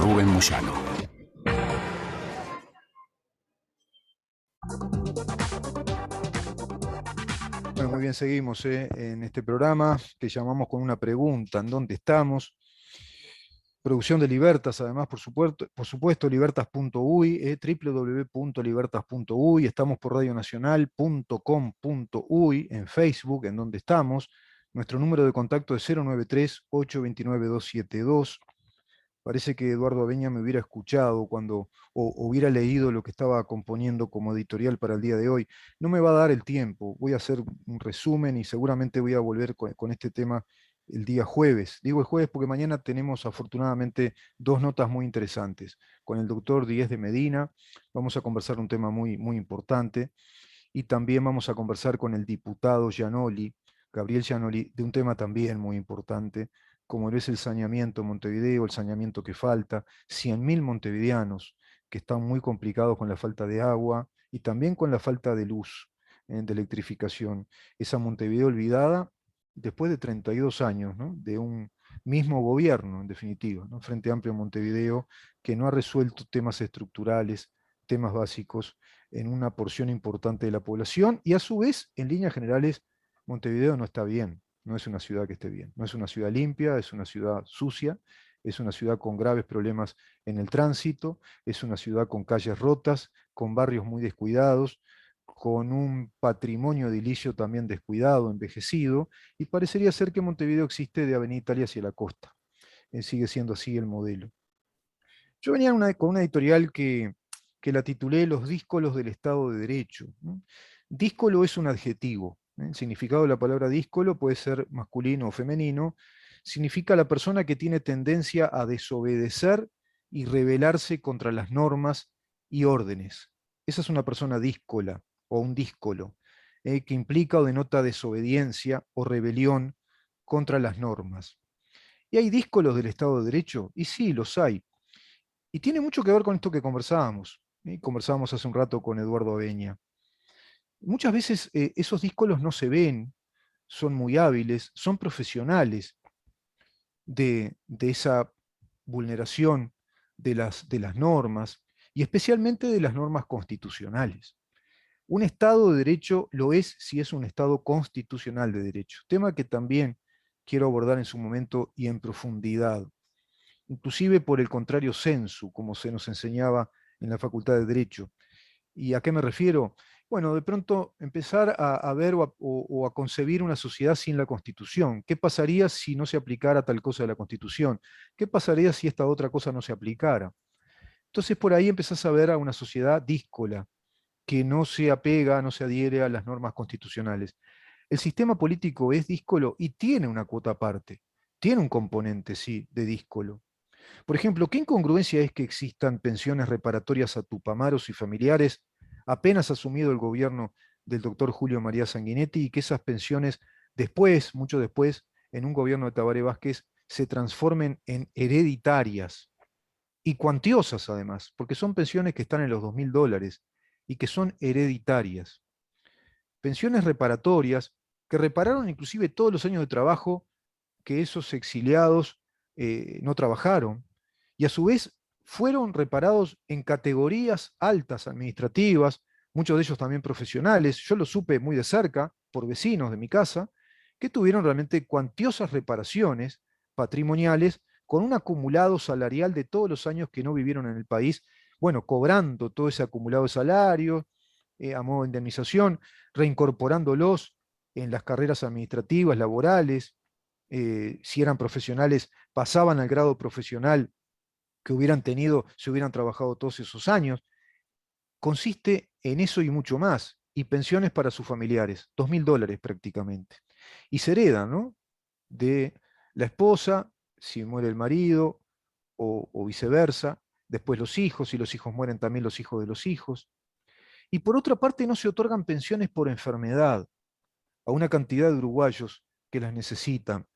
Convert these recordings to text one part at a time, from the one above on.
Rubén Moyano. Bueno, muy bien, seguimos en este programa que llamamos con una pregunta: ¿en dónde estamos? Producción de Libertas, además, por supuesto libertas.uy, www.libertas.uy. Estamos por radionacional.com.uy, en Facebook, en donde estamos. Nuestro número de contacto es 093-829-272. Parece que Eduardo Abeña me hubiera escuchado o hubiera leído lo que estaba componiendo como editorial para el día de hoy. No me va a dar el tiempo, voy a hacer un resumen y seguramente voy a volver con este tema el día jueves. Digo el jueves porque mañana tenemos afortunadamente dos notas muy interesantes. Con el doctor Díez de Medina vamos a conversar un tema muy, muy importante, y también vamos a conversar con el diputado Gianoli, Gabriel Gianoli, de un tema también muy importante, como lo es el saneamiento en Montevideo, el saneamiento que falta, 100.000 montevideanos que están muy complicados con la falta de agua y también con la falta de luz, de electrificación. Esa Montevideo olvidada después de 32 años, ¿no?, de un mismo gobierno, en definitiva, ¿no?, Frente Amplio Montevideo, que no ha resuelto temas estructurales, temas básicos, en una porción importante de la población, y a su vez, en líneas generales, Montevideo no está bien, no es una ciudad que esté bien, no es una ciudad limpia, es una ciudad sucia, es una ciudad con graves problemas en el tránsito, es una ciudad con calles rotas, con barrios muy descuidados, con un patrimonio edilicio también descuidado, envejecido, y parecería ser que Montevideo existe de Avenida Italia hacia la costa. Sigue siendo así el modelo. Yo venía con una editorial que la titulé Los díscolos del Estado de Derecho, ¿no? Díscolo es un adjetivo, ¿eh? El significado de la palabra díscolo puede ser masculino o femenino. Significa la persona que tiene tendencia a desobedecer y rebelarse contra las normas y órdenes. Esa es una persona díscola o un díscolo, que implica o denota desobediencia o rebelión contra las normas. ¿Y hay díscolos del Estado de Derecho? Y sí, los hay. Y tiene mucho que ver con esto que conversábamos. Conversábamos hace un rato con Eduardo Abeña. Muchas veces esos díscolos no se ven, son muy hábiles, son profesionales de esa vulneración de las normas, y especialmente de las normas constitucionales. Un Estado de Derecho lo es si es un Estado constitucional de derecho, tema que también quiero abordar en su momento y en profundidad, inclusive por el contrario sensu, como se nos enseñaba en la Facultad de Derecho. ¿Y a qué me refiero? Bueno, de pronto empezar a ver o a concebir una sociedad sin la Constitución. ¿Qué pasaría si no se aplicara tal cosa de la Constitución? ¿Qué pasaría si esta otra cosa no se aplicara? Entonces por ahí empezás a ver a una sociedad díscola, que no se apega, no se adhiere a las normas constitucionales. El sistema político es díscolo y tiene una cuota aparte, tiene un componente, sí, de díscolo. Por ejemplo, ¿qué incongruencia es que existan pensiones reparatorias a tupamaros y familiares apenas asumido el gobierno del doctor Julio María Sanguinetti, y que esas pensiones después, mucho después, en un gobierno de Tabaré Vázquez, se transformen en hereditarias y cuantiosas además, porque son pensiones que están en los $2.000 y que son hereditarias? Pensiones reparatorias que repararon inclusive todos los años de trabajo que esos exiliados no trabajaron, y a su vez fueron reparados en categorías altas administrativas, muchos de ellos también profesionales. Yo lo supe muy de cerca por vecinos de mi casa, que tuvieron realmente cuantiosas reparaciones patrimoniales con un acumulado salarial de todos los años que no vivieron en el país, bueno, cobrando todo ese acumulado de salario a modo de indemnización, reincorporándolos en las carreras administrativas, laborales. Si eran profesionales, pasaban al grado profesional que hubieran tenido si hubieran trabajado todos esos años. Consiste en eso y mucho más. Y pensiones para sus familiares, $2.000 prácticamente. Y se heredan, ¿no?, de la esposa, si muere el marido, o viceversa, después los hijos, y los hijos mueren también los hijos de los hijos. Y por otra parte, no se otorgan pensiones por enfermedad a una cantidad de uruguayos que las necesitan,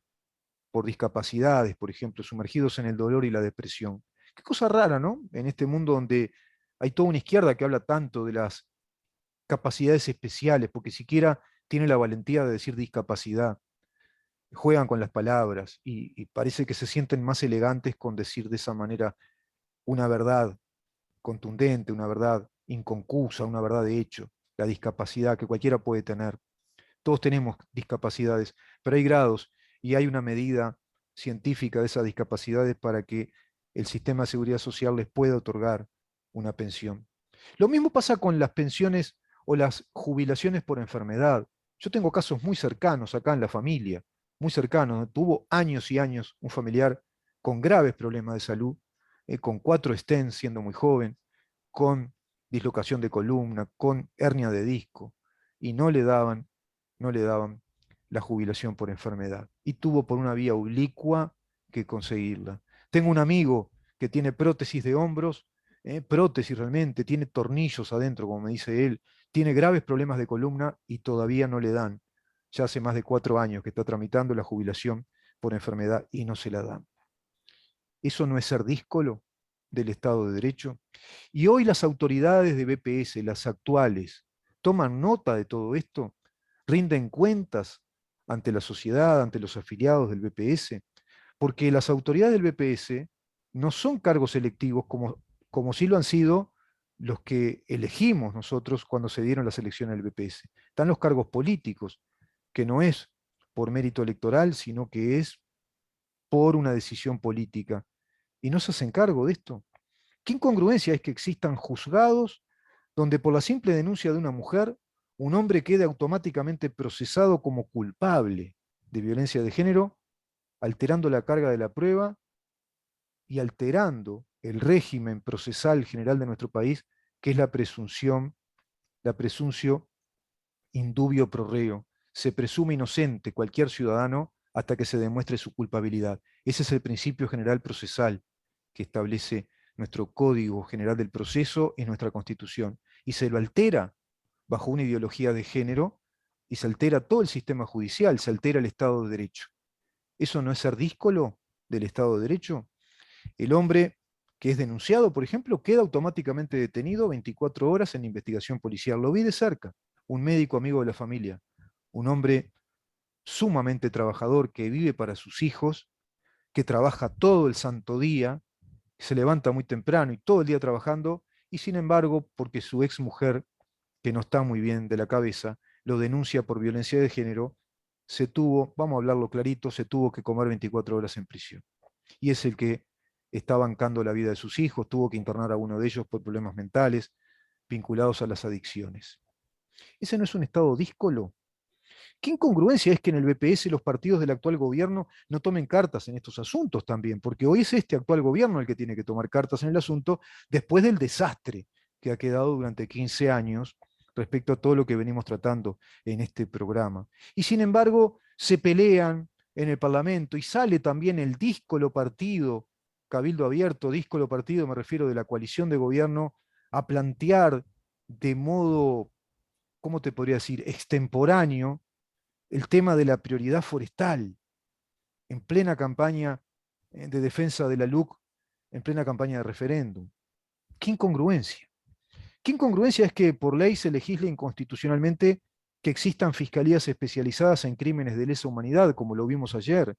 por discapacidades, por ejemplo, sumergidos en el dolor y la depresión. Qué cosa rara, ¿no? En este mundo donde hay toda una izquierda que habla tanto de las capacidades especiales, porque siquiera tiene la valentía de decir discapacidad. Juegan con las palabras y parece que se sienten más elegantes con decir de esa manera una verdad contundente, una verdad inconcusa, una verdad de hecho, la discapacidad que cualquiera puede tener. Todos tenemos discapacidades, pero hay grados y hay una medida científica de esas discapacidades para que el sistema de seguridad social les pueda otorgar una pensión. Lo mismo pasa con las pensiones o las jubilaciones por enfermedad. Yo tengo casos muy cercanos acá en la familia, muy cercanos. Tuvo años y años un familiar con graves problemas de salud, con 4 stents siendo muy joven, con dislocación de columna, con hernia de disco, y no le daban la jubilación por enfermedad. Y tuvo por una vía oblicua que conseguirla. Tengo un amigo que tiene prótesis de hombros, prótesis realmente, tiene tornillos adentro, como me dice él, tiene graves problemas de columna y todavía no le dan. Ya hace más de 4 años que está tramitando la jubilación por enfermedad y no se la dan. ¿Eso no es ser díscolo del Estado de Derecho? Y hoy las autoridades de BPS, las actuales, toman nota de todo esto, rinden cuentas ante la sociedad, ante los afiliados del BPS, porque las autoridades del BPS no son cargos electivos como sí lo han sido los que elegimos nosotros cuando se dieron las elecciones del BPS. Están los cargos políticos, que no es por mérito electoral, sino que es por una decisión política. Y no se hacen cargo de esto. ¿Qué incongruencia es que existan juzgados donde por la simple denuncia de una mujer, un hombre quede automáticamente procesado como culpable de violencia de género, alterando la carga de la prueba y alterando el régimen procesal general de nuestro país, que es la presunción indubio pro reo? Se presume inocente cualquier ciudadano hasta que se demuestre su culpabilidad. Ese es el principio general procesal que establece nuestro Código General del Proceso y nuestra Constitución. Y se lo altera bajo una ideología de género y se altera todo el sistema judicial, se altera el Estado de Derecho. ¿Eso no es ser díscolo del Estado de Derecho? El hombre que es denunciado, por ejemplo, queda automáticamente detenido 24 horas en investigación policial. Lo vi de cerca, un médico amigo de la familia, un hombre sumamente trabajador que vive para sus hijos, que trabaja todo el santo día, se levanta muy temprano y todo el día trabajando, y sin embargo, porque su ex mujer, que no está muy bien de la cabeza, lo denuncia por violencia de género, vamos a hablarlo clarito, se tuvo que comer 24 horas en prisión. Y es el que está bancando la vida de sus hijos, tuvo que internar a uno de ellos por problemas mentales vinculados a las adicciones. ¿Ese no es un estado díscolo? ¿Qué incongruencia es que en el BPS los partidos del actual gobierno no tomen cartas en estos asuntos también? Porque hoy es este actual gobierno el que tiene que tomar cartas en el asunto después del desastre que ha quedado durante 15 años respecto a todo lo que venimos tratando en este programa. Y sin embargo, se pelean en el Parlamento y sale también el díscolo partido, Cabildo Abierto, díscolo partido, me refiero de la coalición de gobierno, a plantear de modo, ¿cómo te podría decir?, extemporáneo, el tema de la prioridad forestal en plena campaña de defensa de la LUC, en plena campaña de referéndum. ¿Qué incongruencia? ¿Qué incongruencia es que por ley se legisle inconstitucionalmente que existan fiscalías especializadas en crímenes de lesa humanidad, como lo vimos ayer,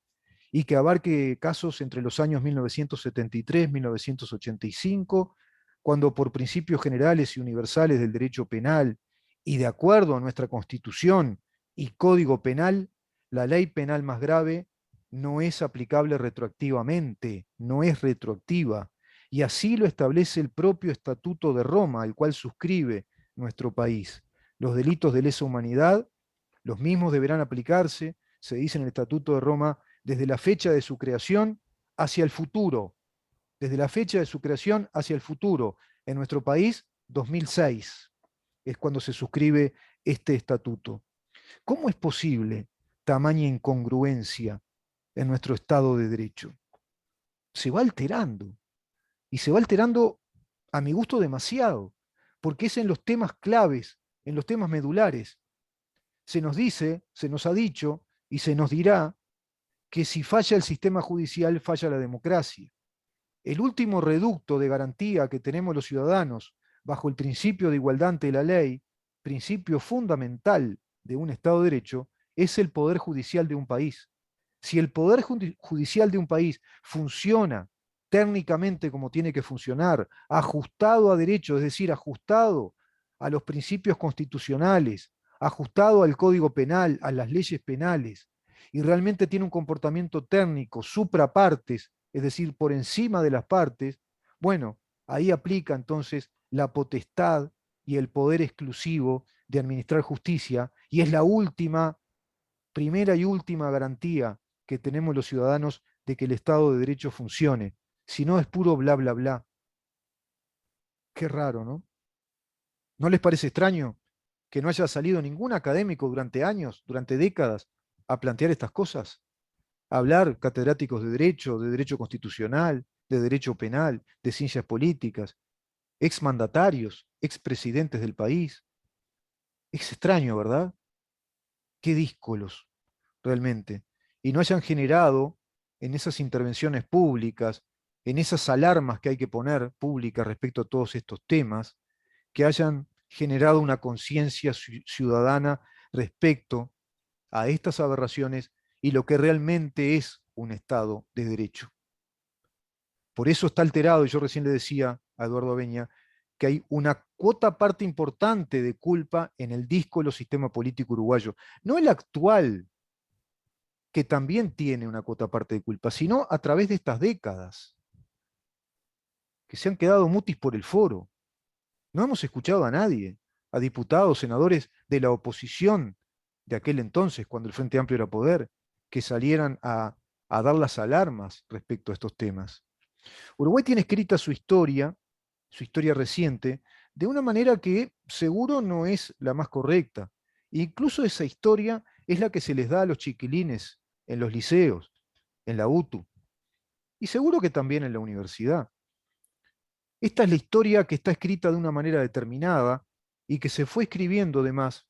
y que abarque casos entre los años 1973 y 1985, cuando por principios generales y universales del derecho penal y de acuerdo a nuestra Constitución y Código Penal, la ley penal más grave no es aplicable retroactivamente, no es retroactiva. Y así lo establece el propio Estatuto de Roma, al cual suscribe nuestro país. Los delitos de lesa humanidad, los mismos deberán aplicarse, se dice en el Estatuto de Roma, desde la fecha de su creación hacia el futuro. Desde la fecha de su creación hacia el futuro. En nuestro país, 2006 es cuando se suscribe este estatuto. ¿Cómo es posible tamaña incongruencia en nuestro Estado de Derecho? Se va alterando, y se va alterando a mi gusto demasiado, porque es en los temas claves, en los temas medulares. Se nos dice, se nos ha dicho y se nos dirá que si falla el sistema judicial, falla la democracia. El último reducto de garantía que tenemos los ciudadanos bajo el principio de igualdad ante la ley, principio fundamental de un Estado de Derecho, es el poder judicial de un país. Si el poder judicial de un país funciona técnicamente como tiene que funcionar, ajustado a derecho, es decir, ajustado a los principios constitucionales, ajustado al Código Penal, a las leyes penales, y realmente tiene un comportamiento técnico, supra partes, es decir, por encima de las partes, bueno, ahí aplica entonces la potestad y el poder exclusivo de administrar justicia, y es la última, primera y última garantía que tenemos los ciudadanos de que el Estado de Derecho funcione. Si no es puro bla, bla, bla. Qué raro, ¿no? ¿No les parece extraño que no haya salido ningún académico durante años, durante décadas, a plantear estas cosas? A hablar catedráticos de derecho constitucional, de derecho penal, de ciencias políticas, exmandatarios, expresidentes del país. Es extraño, ¿verdad? Qué díscolos, realmente. Y no hayan generado en esas intervenciones públicas, en esas alarmas que hay que poner públicas respecto a todos estos temas, que hayan generado una conciencia ciudadana respecto a estas aberraciones y lo que realmente es un Estado de Derecho. Por eso está alterado, y yo recién le decía a Eduardo Beña, que hay una cuota parte importante de culpa en el díscolo sistema político uruguayo. No el actual, que también tiene una cuota parte de culpa, sino a través de estas décadas, que se han quedado mutis por el foro. No hemos escuchado a nadie, a diputados, senadores de la oposición de aquel entonces, cuando el Frente Amplio era poder, que salieran a dar las alarmas respecto a estos temas. Uruguay tiene escrita su historia reciente, de una manera que seguro no es la más correcta. Incluso esa historia es la que se les da a los chiquilines en los liceos, en la UTU, y seguro que también en la universidad. Esta es la historia que está escrita de una manera determinada y que se fue escribiendo además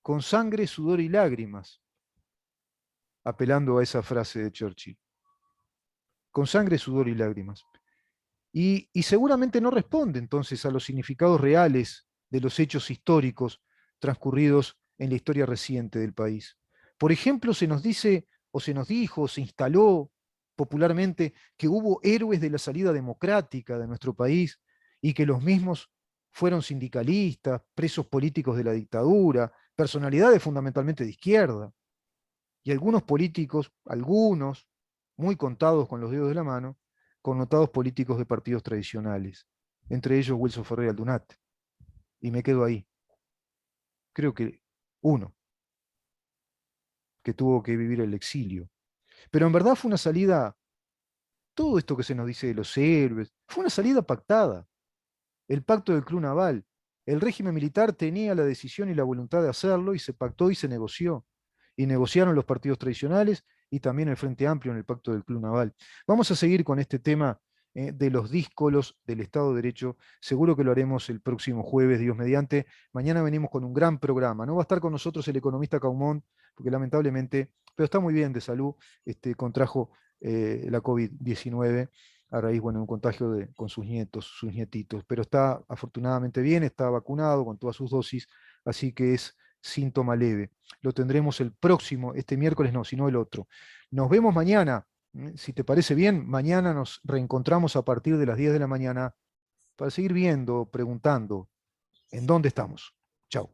con sangre, sudor y lágrimas, apelando a esa frase de Churchill. Con sangre, sudor y lágrimas. Y seguramente no responde entonces a los significados reales de los hechos históricos transcurridos en la historia reciente del país. Por ejemplo, se nos dice, o se nos dijo, se instaló popularmente que hubo héroes de la salida democrática de nuestro país y que los mismos fueron sindicalistas, presos políticos de la dictadura, personalidades fundamentalmente de izquierda. Y algunos políticos, algunos, muy contados con los dedos de la mano, connotados políticos de partidos tradicionales, entre ellos Wilson Ferrer Aldunate. Y me quedo ahí. Creo que uno, que tuvo que vivir el exilio. Pero en verdad fue una salida, todo esto que se nos dice de los héroes, fue una salida pactada. El pacto del Club Naval. El régimen militar tenía la decisión y la voluntad de hacerlo y se pactó y se negoció. Y negociaron los partidos tradicionales y también el Frente Amplio en el pacto del Club Naval. Vamos a seguir con este tema de los díscolos del Estado de Derecho. Seguro que lo haremos el próximo jueves, Dios mediante. Mañana venimos con un gran programa. No va a estar con nosotros el economista Caumón, porque lamentablemente, pero está muy bien de salud, contrajo la COVID-19 a raíz, bueno, de un contagio con sus nietos, sus nietitos, pero está afortunadamente bien, está vacunado con todas sus dosis, así que es síntoma leve. Lo tendremos el próximo, este miércoles no, sino el otro. Nos vemos mañana, si te parece bien, mañana nos reencontramos a partir de las 10 de la mañana para seguir viendo, preguntando, ¿en dónde estamos? Chao.